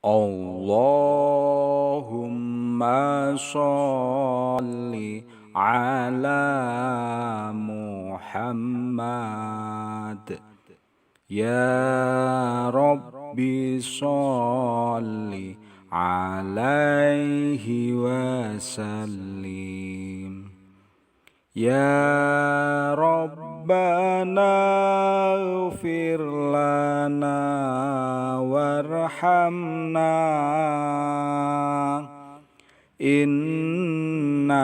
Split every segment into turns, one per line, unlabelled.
Allaahumma shalli ala Muhammad. Ya Rabbi sholli alaihi wa sallim. Ya rabbanagh firlana warhamna innaka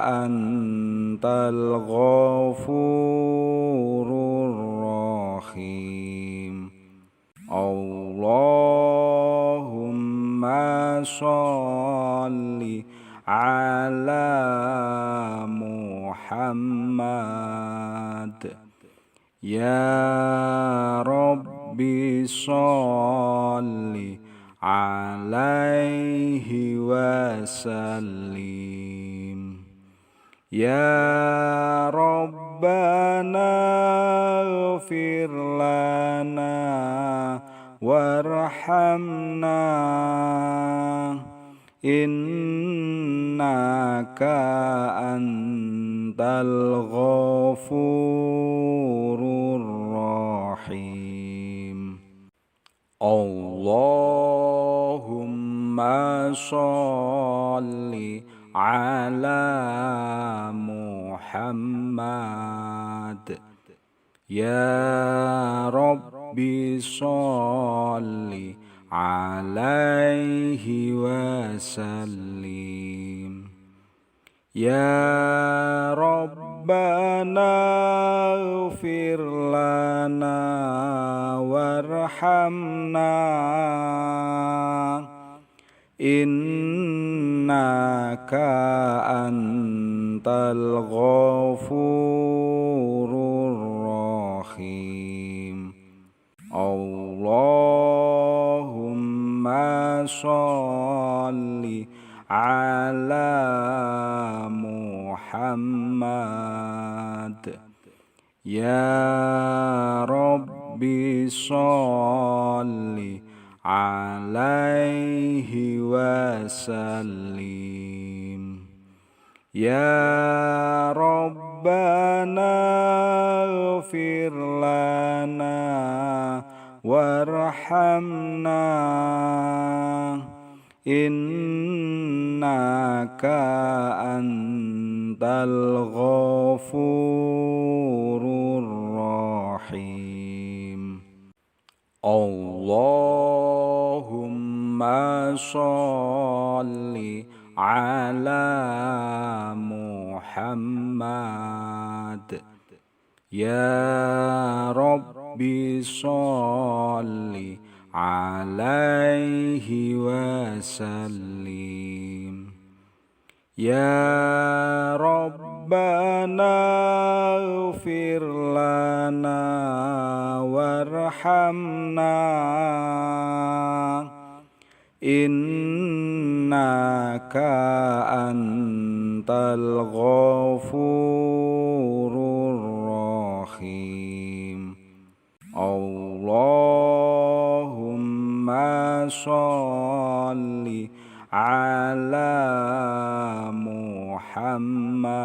antal Ghofurur rahim. Allaahumma shalli ala Muhammad. Ya Rabbi sholli alaihi wa sallim. Ya rabbanagh firlana warhamna innaka antal Ghofurur rahim. Allaahumma sholli ala Muhammad. Ya Rabbi sholli alaihi wa sallim. Ya rabbanagh firlana warhamna innaka antal Ghofurur rahim. Allaahumma sholli ala Muhammad. Ya Rabbi sholli alaihi wa sallim. Ya rabbanagh firlana warhamna innaka antal Ghofurur rahim. Allaahumma sholli ala Muhammad. Ya Rabbi sholli alaihi wa sallim. Ya rabbanagh firlana warhamna innaka antal Ghofurur rahim. Allaahumma sholli ala Muhammad.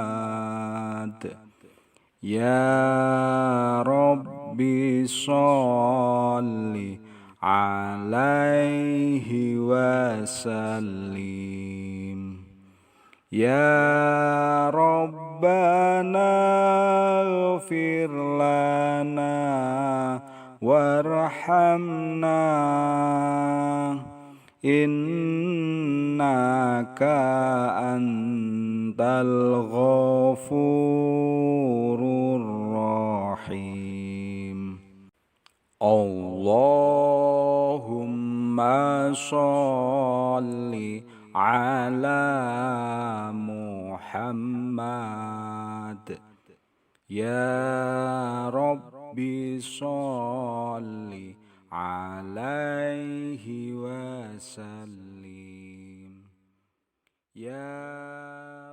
Ya Rabbi sholli alaihi wa sallim. Ya rabbanagh firlana warhamna innaka antal Ghofurur rahim. Allaahumma sholli ala Muhammad. Ya Rabbi sholli alaihi wa sallim. Ya